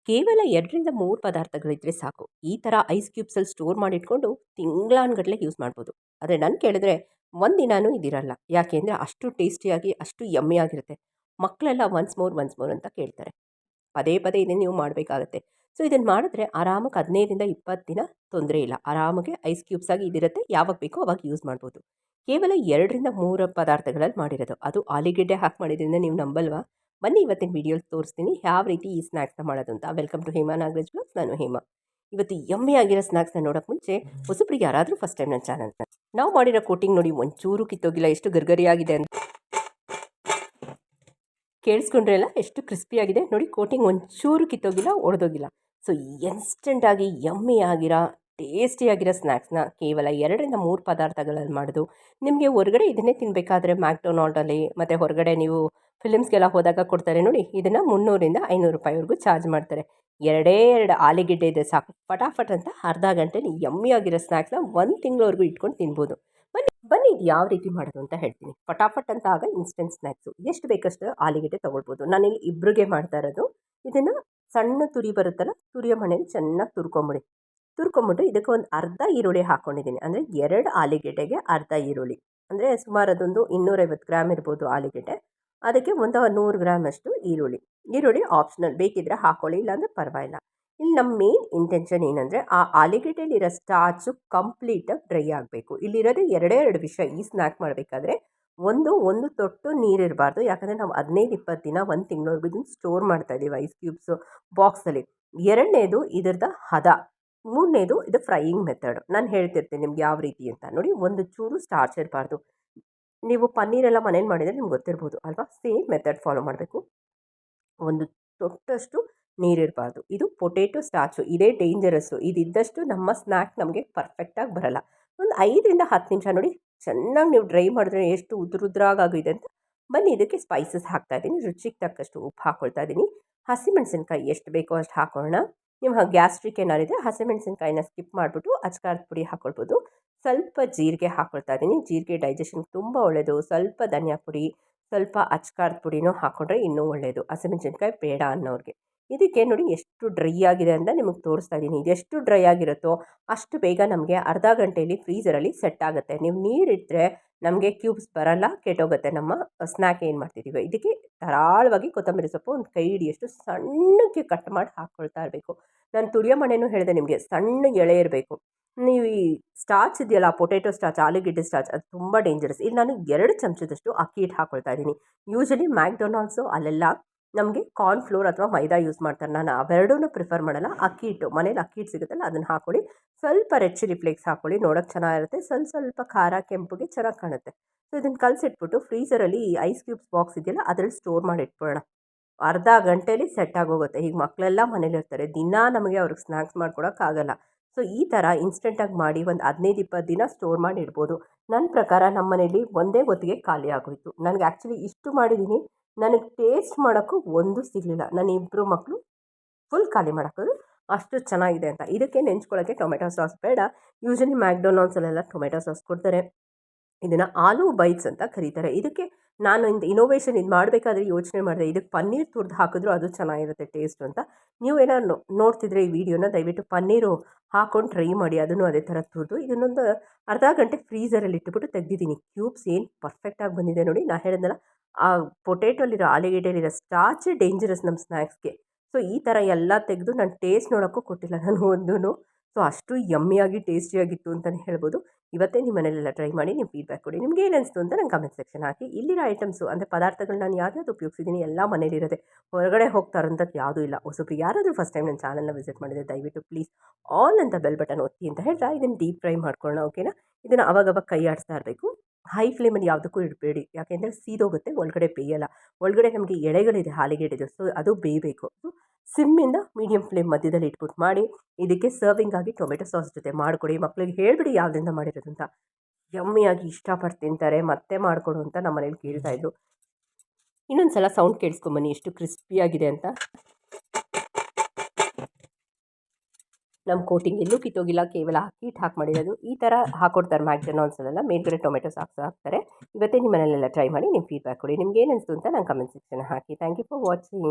ಕೇವಲ 2ರಿಂದ 3 ಪದಾರ್ಥಗಳಿದ್ರೆ ಸಾಕು. ಈ ಥರ ಐಸ್ ಕ್ಯೂಬ್ಸಲ್ಲಿ ಸ್ಟೋರ್ ಮಾಡಿಟ್ಕೊಂಡು ತಿಂಗಳಾನುಗಟ್ಲೆ ಯೂಸ್ ಮಾಡ್ಬೋದು. ಆದರೆ ನಾನು ಕೇಳಿದ್ರೆ ಒಂದಿನಾನೂ ಇದಿರಲ್ಲ. ಯಾಕೆ ಅಂದರೆ ಅಷ್ಟು ಟೇಸ್ಟಿಯಾಗಿ, ಅಷ್ಟು ಯಮ್ಮಿಯಾಗಿರುತ್ತೆ. ಮಕ್ಕಳೆಲ್ಲ ಒನ್ಸ್ ಮೋರ್ ಅಂತ ಕೇಳ್ತಾರೆ. ಪದೇ ಪದೇ ಇದನ್ನು ನೀವು ಮಾಡಬೇಕಾಗತ್ತೆ. ಸೊ ಇದನ್ನು ಮಾಡಿದ್ರೆ ಆರಾಮಾಗಿ 15ರಿಂದ 20 ದಿನ ತೊಂದರೆ ಇಲ್ಲ. ಆರಾಮಾಗಿ ಐಸ್ ಕ್ಯೂಬ್ಸ್ ಆಗಿ ಇದಿರುತ್ತೆ. ಯಾವಾಗ ಬೇಕೋ ಅವಾಗ ಯೂಸ್ ಮಾಡ್ಬೋದು. ಕೇವಲ 2ರಿಂದ 3 ಪದಾರ್ಥಗಳಲ್ಲಿ ಮಾಡಿರೋದು. ಅದು ಆಲೂಗೆಡ್ಡೆ ಹಾಕಿ ಮಾಡಿದ್ರಿಂದ ನೀವು ನಂಬಲ್ವಾ? ಬನ್ನಿ ಇವತ್ತಿನ ವಿಡಿಯೋಲಿ ತೋರಿಸ್ತೀನಿ ಯಾವ ರೀತಿ ಈ ಸ್ನ್ಯಾಕ್ಸ್ನ ಮಾಡೋದು ಅಂತ. Welcome to Hema Nagaraj blogs. ನಾನು ಹೇಮಾ. ಇವತ್ತು ಯಮ್ಮಿ ಆಗಿರೋ ಸ್ನ್ಯಾಕ್ಸ್ನ ನೋಡೋಕ್ಕೆ ಮುಂಚೆ ಹೊಸಬ್ರಿಗೆ ಯಾರಾದರೂ ಫಸ್ಟ್ ಟೈಮ್ ನನ್ನ ಚಾನಲ್ನ ನಾವು ಮಾಡಿರೋ ಕೋಟಿಂಗ್ ನೋಡಿ ಒಂಚೂರು ಕಿತ್ತೋಗಿಲ್ಲ, ಎಷ್ಟು ಗರ್ಗರಿಯಾಗಿದೆ ಅಂತ ಕೇಳಿಸ್ಕೊಂಡ್ರೆಲ್ಲ ಎಷ್ಟು ಕ್ರಿಸ್ಪಿಯಾಗಿದೆ ನೋಡಿ. ಕೋಟಿಂಗ್ ಒಂಚೂರು ಕಿತ್ತೋಗಿಲ್ಲ, ಒಡೆದೋಗಿಲ್ಲ. ಸೊ ಇನ್ಸ್ಟೆಂಟಾಗಿ ಯಮ್ಮಿ ಆಗಿರೋ ಟೇಸ್ಟಿಯಾಗಿರೋ ಸ್ನ್ಯಾಕ್ಸ್ನ ಕೇವಲ 2ರಿಂದ 3 ಪದಾರ್ಥಗಳಲ್ಲಿ ಮಾಡೋದು. ನಿಮಗೆ ಹೊರಗಡೆ ಇದನ್ನೇ ತಿನ್ನಬೇಕಾದ್ರೆ ಮ್ಯಾಕ್ಡೊನಾಲ್ಡಲ್ಲಿ ಮತ್ತು ಹೊರಗಡೆ ನೀವು ಫಿಲಿಮ್ಸ್ಗೆಲ್ಲ ಹೋದಾಗ ಕೊಡ್ತಾರೆ ನೋಡಿ, ಇದನ್ನು 300ರಿಂದ 500 ರೂಪಾಯಿವರೆಗೂ ಚಾರ್ಜ್ ಮಾಡ್ತಾರೆ. 2 ಆಲೂಗೆಡ್ಡೆ ಇದೆ ಸಾಕು, ಫಟಾಫಟ್ ಅಂತ ಅರ್ಧ ಗಂಟೆಲಿ ಯಮ್ಮಿ ಆಗಿರೋ ಸ್ನ್ಯಾಕ್ಸ್ನ 1 ತಿಂಗಳವರೆಗೂ ಇಟ್ಕೊಂಡು ತಿನ್ಬೋದು. ಬನ್ನಿ ಇದು ಯಾವ ರೀತಿ ಮಾಡೋದು ಅಂತ ಹೇಳ್ತೀನಿ. ಫಟಾಫಟ್ ಅಂತ ಆಗ ಇನ್ಸ್ಟೆಂಟ್ ಸ್ನ್ಯಾಕ್ಸು. ಎಷ್ಟು ಬೇಕಷ್ಟು ಆಲೂಗೆಡ್ಡೆ ತೊಗೊಳ್ಬೋದು. ನಾನಿಲ್ಲಿ ಇಬ್ಬರಿಗೆ ಮಾಡ್ತಾ ಇರೋದು. ಇದನ್ನು ಸಣ್ಣ ತುರಿ ಬರುತ್ತಲ್ಲ, ತುರಿಯ ಮಣೆಯಲ್ಲಿ ಚೆನ್ನಾಗಿ ತುರ್ಕೊಂಬಿಟ್ಟು ಇದಕ್ಕೆ ಒಂದು ಅರ್ಧ ಈರುಳ್ಳಿ ಹಾಕ್ಕೊಂಡಿದ್ದೀನಿ. ಅಂದರೆ 2 ಆಲೂಗೆಡ್ಡೆಗೆ ಅರ್ಧ ಈರುಳ್ಳಿ. ಅಂದರೆ ಸುಮಾರು ಅದೊಂದು 250 ಗ್ರಾಮ್ ಇರ್ಬೋದು ಆಲೂಗೆಡ್ಡೆ. ಅದಕ್ಕೆ ಒಂದು 100 ಗ್ರಾಮಷ್ಟು ಈರುಳ್ಳಿ ಆಪ್ಷನಲ್, ಬೇಕಿದ್ದರೆ ಹಾಕ್ಕೊಳ್ಳಿ, ಇಲ್ಲಾಂದರೆ ಪರವಾಗಿಲ್ಲ. ಇಲ್ಲಿ ನಮ್ಮ ಮೇನ್ ಇಂಟೆನ್ಷನ್ ಏನಂದರೆ ಆ ಆಲೂಗೆಡ್ಡೆಲಿರೋ ಸ್ಟಾರ್ಚು ಕಂಪ್ಲೀಟಾಗಿ ಡ್ರೈ ಆಗಬೇಕು. ಇಲ್ಲಿರೋದು 2 ವಿಷಯ ಈ ಸ್ನ್ಯಾಕ್ ಮಾಡಬೇಕಾದ್ರೆ. ಒಂದು ತೊಟ್ಟು ನೀರಿರಬಾರ್ದು. ಯಾಕಂದರೆ ನಾವು 15-20 ದಿನ 1 ತಿಂಗಳವರೆಗೂ ಇದನ್ನು ಸ್ಟೋರ್ ಮಾಡ್ತಾಯಿದ್ದೀವಿ ಐಸ್ ಕ್ಯೂಬ್ಸು ಬಾಕ್ಸಲ್ಲಿ. 2ನೇದು ಇದರದ ಹದ. 3ನೇದು ಇದು ಫ್ರೈಯಿಂಗ್ ಮೆಥಡ್. ನಾನು ಹೇಳ್ತಿರ್ತೀನಿ ನಿಮ್ಗೆ ಯಾವ ರೀತಿ ಅಂತ. ನೋಡಿ, ಒಂದು ಚೂರು ಸ್ಟಾರ್ಚ್ ಇರಬಾರ್ದು. ನೀವು ಪನ್ನೀರೆಲ್ಲ ಮನೇಲಿ ಮಾಡಿದರೆ ನಿಮ್ಗೆ ಗೊತ್ತಿರ್ಬೋದು ಅಲ್ವಾ? ಸೇಮ್ ಮೆಥಡ್ ಫಾಲೋ ಮಾಡಬೇಕು. ಒಂದು ತೊಟ್ಟಷ್ಟು ನೀರಿರಬಾರ್ದು. ಇದು ಪೊಟೇಟೊ ಸ್ಟಾರ್ಚು. ಇದೇ ಡೇಂಜರಸ್ಸು. ಇದಿದ್ದಷ್ಟು ನಮ್ಮ ಸ್ನ್ಯಾಕ್ ನಮಗೆ ಪರ್ಫೆಕ್ಟಾಗಿ ಬರಲ್ಲ. ಒಂದು 5ರಿಂದ 10 ನಿಮಿಷ ನೋಡಿ, ಚೆನ್ನಾಗಿ ನೀವು ಡ್ರೈ ಮಾಡಿದ್ರೆ ಎಷ್ಟು ಉದುರುದ್ರಾಗಿದೆ ಅಂತ. ಬನ್ನಿ ಇದಕ್ಕೆ ಸ್ಪೈಸಸ್ ಹಾಕ್ತಾಯಿದ್ದೀನಿ. ರುಚಿಗೆ ತಕ್ಕಷ್ಟು ಉಪ್ಪು ಹಾಕ್ಕೊಳ್ತಾ ಇದ್ದೀನಿ. ಹಸಿಮೆಣಸಿನ್ಕಾಯಿ ಎಷ್ಟು ಬೇಕೋ ಅಷ್ಟು ಹಾಕೋಣ. ನಿಮ್ಮ ಗ್ಯಾಸ್ಟ್ರಿಕ್ ಏನಾರಿದ್ರೆ ಹಸಿಮೆಣಸಿನ್ಕಾಯಿನ ಸ್ಕಿಪ್ ಮಾಡಿಬಿಟ್ಟು ಅಚ್ಕಾರದ ಪುಡಿ ಹಾಕ್ಕೊಳ್ಬೋದು. ಸ್ವಲ್ಪ ಜೀರಿಗೆ ಹಾಕ್ಕೊಳ್ತಾ ಇದ್ದೀನಿ. ಜೀರಿಗೆ ಡೈಜೆಷನ್ಗೆ ತುಂಬ ಒಳ್ಳೆಯದು. ಸ್ವಲ್ಪ ಧನಿಯಾ ಪುಡಿ, ಸ್ವಲ್ಪ ಅಚ್ಕಾರದ ಪುಡಿನೂ ಹಾಕ್ಕೊಂಡ್ರೆ ಇನ್ನೂ ಒಳ್ಳೆಯದು, ಹಸಿಮೆಣಸಿನ್ಕಾಯಿ ಬೇಡ ಅನ್ನೋರಿಗೆ. ಇದಕ್ಕೆ ನೋಡಿ ಎಷ್ಟು ಡ್ರೈ ಆಗಿದೆ ಅಂತ ನಿಮಗೆ ತೋರಿಸ್ತಾ ಇದ್ದೀನಿ. ಇದೆಷ್ಟು ಡ್ರೈ ಆಗಿರುತ್ತೋ ಅಷ್ಟು ಬೇಗ ನಮಗೆ ಅರ್ಧ ಗಂಟೆಯಲ್ಲಿ ಫ್ರೀಝರಲ್ಲಿ ಸೆಟ್ ಆಗುತ್ತೆ. ನೀವು ನೀರಿಟ್ಟರೆ ನಮಗೆ ಕ್ಯೂಬ್ಸ್ ಬರಲ್ಲ, ಕೆಟ್ಟೋಗುತ್ತೆ ನಮ್ಮ ಸ್ನ್ಯಾಕ್ ಏನು ಮಾಡ್ತಿದ್ದೀವಿ. ಇದಕ್ಕೆ ಧಾರಾಳವಾಗಿ ಕೊತ್ತಂಬರಿ ಸೊಪ್ಪು ಒಂದು ಕೈ ಹಿಡಿಯಷ್ಟು ಸಣ್ಣಕ್ಕೆ ಕಟ್ ಮಾಡಿ ಹಾಕ್ಕೊಳ್ತಾ ಇರಬೇಕು. ನಾನು ತುರಿಯೋ ಮಣೆನೂ ಹೇಳಿದೆ ನಿಮಗೆ, ಸಣ್ಣ ಎಳೆ ಇರಬೇಕು. ನೀವು ಈ ಸ್ಟಾರ್ಚ್ ಇದೆಯಲ್ಲ, ಪೊಟೇಟೊ ಸ್ಟಾರ್ಚ್, ಆಲೂಗೆಡ್ಡೆ ಸ್ಟಾರ್ಚ್, ಅದು ತುಂಬ ಡೇಂಜರಸ್. ಇಲ್ಲಿ ನಾನು 2 ಚಮಚದಷ್ಟು ಅಕ್ಕಿ ಹಿಟ್ಟು ಹಾಕ್ಕೊಳ್ತಾ ಇದ್ದೀನಿ. ಯೂಶಲಿ ಮ್ಯಾಕ್ಡೊನಾಲ್ಡ್ಸು ಅಲ್ಲೆಲ್ಲ ನಮಗೆ ಕಾರ್ನ್ ಫ್ಲೋರ್ ಅಥವಾ ಮೈದಾ ಯೂಸ್ ಮಾಡ್ತಾರೆ. ನಾನು ಅವೆರಡೂ ಪ್ರಿಫರ್ ಮಾಡಲ್ಲ. ಅಕ್ಕಿ ಹಿಟ್ಟು, ಮನೇಲಿ ಅಕ್ಕಿ ಹಿಟ್ಟು ಸಿಗುತ್ತಲ್ಲ ಅದನ್ನು ಹಾಕ್ಕೊಳ್ಳಿ. ಸ್ವಲ್ಪ ರೆಡ್ ಚಿಲ್ಲಿ ಫ್ಲೇಕ್ಸ್ ಹಾಕ್ಕೊಳ್ಳಿ, ನೋಡೋಕ್ಕೆ ಚೆನ್ನಾಗಿರುತ್ತೆ. ಸ್ವಲ್ಪ ಖಾರ ಕೆಂಪುಗೆ ಚೆನ್ನಾಗಿ ಕಾಣುತ್ತೆ. ಸೊ ಇದನ್ನು ಕಲಸಿಟ್ಬಿಟ್ಟು ಫ್ರೀಝರಲ್ಲಿ ಈ ಐಸ್ ಕ್ಯೂಬ್ಸ್ ಬಾಕ್ಸ್ ಇದೆಯಲ್ಲ ಅದರಲ್ಲಿ ಸ್ಟೋರ್ ಮಾಡಿ ಇಟ್ಕೊಳ್ಳೋಣ. ಅರ್ಧ ಗಂಟೆಯಲ್ಲಿ ಸೆಟ್ ಆಗೋಗುತ್ತೆ. ಈಗ ಮಕ್ಕಳೆಲ್ಲ ಮನೇಲಿರ್ತಾರೆ, ದಿನ ನಮಗೆ ಅವ್ರಿಗೆ ಸ್ನ್ಯಾಕ್ಸ್ ಮಾಡ್ಕೊಡೋಕ್ಕಾಗಲ್ಲ. ಸೊ ಈ ಥರ ಇನ್ಸ್ಟೆಂಟಾಗಿ ಮಾಡಿ ಒಂದು 15-20 ದಿನ ಸ್ಟೋರ್ ಮಾಡಿ ಇಡ್ಬೋದು. ನನ್ನ ಪ್ರಕಾರ ನಮ್ಮ ಮನೇಲಿ ಒಂದೇ ಹೊತ್ತಿಗೆ ಖಾಲಿ ಆಗೋಯಿತು. ನನಗೆ ಆ್ಯಕ್ಚುಲಿ ಇಷ್ಟು ಮಾಡಿದ್ದೀನಿ, ನನಗೆ ಟೇಸ್ಟ್ ಮಾಡೋಕ್ಕೂ ಒಂದು ಸಿಗಲಿಲ್ಲ. ನನ್ನ ಇಬ್ಬರು ಮಕ್ಕಳು ಫುಲ್ ಖಾಲಿ ಮಾಡೋಕ್ಕಾದ್ರು, ಅಷ್ಟು ಚೆನ್ನಾಗಿದೆ ಅಂತ. ಇದಕ್ಕೆ ನೆಂಚ್ಕೊಳ್ಳೋಕ್ಕೆ ಟೊಮೆಟೊ ಸಾಸ್ ಬೇಡ. ಯೂಶಲಿ ಮ್ಯಾಕ್ಡೊನಾಲ್ಡ್ಸಲ್ಲೆಲ್ಲ ಟೊಮೆಟೊ ಸಾಸ್ ಕೊಡ್ತಾರೆ. ಇದನ್ನು ಆಲೂ ಬೈಟ್ಸ್ ಅಂತ ಕರೀತಾರೆ. ಇದಕ್ಕೆ ನಾನು ಇನೋವೇಷನ್ ಇದು ಮಾಡಬೇಕಾದ್ರೆ ಯೋಚನೆ ಮಾಡಿದೆ, ಇದಕ್ಕೆ ಪನ್ನೀರ್ ತುರ್ದು ಹಾಕಿದ್ರು ಅದು ಚೆನ್ನಾಗಿರುತ್ತೆ ಟೇಸ್ಟು ಅಂತ. ನೀವು ಏನಾದ್ರು ನೋಡ್ತಿದ್ರೆ ಈ ವಿಡಿಯೋನ ದಯವಿಟ್ಟು ಪನ್ನೀರು ಹಾಕ್ಕೊಂಡು ಟ್ರೈ ಮಾಡಿ. ಅದನ್ನು ಅದೇ ಥರ ತುರಿದು ಇದನ್ನೊಂದು ಅರ್ಧ ಗಂಟೆ ಫ್ರೀಝರಲ್ಲಿ ಇಟ್ಬಿಟ್ಟು ತೆಗೆದಿದ್ದೀನಿ. ಕ್ಯೂಬ್ಸ್ ಏನು ಪರ್ಫೆಕ್ಟಾಗಿ ಬಂದಿದೆ ನೋಡಿ. ನಾನು ಹೇಳಿದ್ನಲ್ಲ, ಆ ಪೊಟೇಟೊಲಿರೋ ಆಲೂಗೆಡ್ಡೆಲಿರೋ ಸ್ಟಾರ್ಚೇ ಡೇಂಜರಸ್ ನಮ್ಮ ಸ್ನ್ಯಾಕ್ಸ್ಗೆ. ಸೊ ಈ ಥರ ಎಲ್ಲ ತೆಗೆದು ನಾನು ಟೇಸ್ಟ್ ನೋಡೋಕ್ಕೂ ಕೊಟ್ಟಿಲ್ಲ ನಾನು ಒಂದೂ. ಸೊ ಅಷ್ಟು ಯಮ್ಮಿಯಾಗಿ ಟೇಸ್ಟಿಯಾಗಿತ್ತು ಅಂತಲೇ ಹೇಳ್ಬೋದು. ಇವತ್ತೇ ನಿಮ್ಮ ಮನೇಲೆಲ್ಲ ಟ್ರೈ ಮಾಡಿ ನೀವು ಫೀಡ್ಬ್ಯಾಕ್ ಕೊಡಿ. ನಿಮ್ಗೆ ಏನು ಅನಿಸ್ತು ಅಂತ ನಂಗೆ ಕಮೆಂಟ್ ಸೆಕ್ಷನ್ ಹಾಕಿ. ಇಲ್ಲಿರೋ ಐಟಮ್ಸು ಅಂದರೆ ಪದಾರ್ಥಗಳು ನಾನು ಯಾವ್ದು ಉಪಯೋಗಿಸಿದ್ದೀನಿ ಎಲ್ಲ ಮನೇಲಿರೋದೆ, ಹೊರಗಡೆ ಹೋಗ್ತಾ ಇರೋಂಥದ್ದು ಯಾವುದೂ ಇಲ್ಲ. ಹೊಸಬ್ರು ಯಾರಾದರೂ ಫಸ್ಟ್ ಟೈಮ್ ನನ್ನ ಚಾನಲ್ನ ವಿಸಿಟ್ ಮಾಡಿದರೆ ದಯವಿಟ್ಟು ಪ್ಲೀಸ್ ಆಲ್ ಅಂತ ಬೆಲ್ ಬಟನ್ ಒತ್ತಿ ಅಂತ ಹೇಳ್ತಾ ಇದನ್ನು ಡೀಪ್ ಫ್ರೈ ಮಾಡ್ಕೊಳ್ಳೋಣ. ಓಕೆನಾ? ಇದನ್ನು ಅವಾಗವಾಗ ಕೈ ಆಡಿಸ್ತಾ ಇರಬೇಕು. ಹೈ ಫ್ಲೇಮಲ್ಲಿ ಯಾವುದಕ್ಕೂ ಇಡಬೇಡಿ, ಯಾಕೆಂದರೆ ಸೀದೋಗುತ್ತೆ, ಒಳಗಡೆ ಬೇಯಲ್ಲ. ಒಳಗಡೆ ನಮಗೆ ಎಳೆಗಳಿದೆ ಆಲೂಗೆಡ್ಡೆದು, ಸೊ ಅದು ಬೇಯಬೇಕು. ಸಿಮ್ಮಿಂದ ಮೀಡಿಯಮ್ ಫ್ಲೇಮ್ ಮಧ್ಯದಲ್ಲಿ ಇಟ್ಬಿಟ್ಟು ಮಾಡಿ. ಇದಕ್ಕೆ ಸರ್ವಿಂಗ್ ಆಗಿ ಟೊಮೆಟೊ ಸಾಸ್ ಜೊತೆ ಮಾಡಿಕೊಡಿ. ಮಕ್ಕಳಿಗೆ ಹೇಳಿಬಿಡಿ ಯಾವುದರಿಂದ ಮಾಡಿರೋದು ಅಂತ. ಯಮ್ಮಿಯಾಗಿ ಇಷ್ಟಪಟ್ಟು ತಿಂತಾರೆ. ಮತ್ತೆ ಮಾಡಿಕೊಡು ಅಂತ ನಮ್ಮ ಮನೇಲಿ ಕೇಳ್ತಾಯಿದ್ರು. ಇನ್ನೊಂದು ಸಲ ಸೌಂಡ್ ಕೇಳಿಸ್ಕೊಂಬನ್ನಿ ಎಷ್ಟು ಕ್ರಿಸ್ಪಿಯಾಗಿದೆ ಅಂತ. ನಮ್ಮ ಕೋಟಿಂಗ್ ಎಲ್ಲೂ ಕಿತ್ತೋಗಿಲ್ಲ, ಕೇವಲ ಅಕ್ಕಿ ಹಿಟ್ಟು ಹಾಕಿ ಮಾಡಿರೋದು. ಈ ಥರ ಹಾಕ್ಕೊಡ್ತಾರೆ ಮ್ಯಾಕ್ಡೊನಾಲ್ಡ್ಸಲ್ಲೆಲ್ಲ, ಮೇಲ್ಗಡೆ ಟೊಮೆಟೊ ಸಾಸ್ ಹಾಕ್ತಾರೆ. ಇವತ್ತೇ ನಿಮ್ಮ ಮನೇಲೆಲ್ಲ ಟ್ರೈ ಮಾಡಿ ನಿಮ್ಮ ಫೀಡ್ಬ್ಯಾಕ್ ಕೊಡಿ. ನಿಮ್ಗೆ ಏನು ಅನಿಸ್ತು ಅಂತ ನಂಗೆ ಕಮೆಂಟ್ ಸೆಕ್ಷನ್ ಹಾಕಿ. Thank you for watching.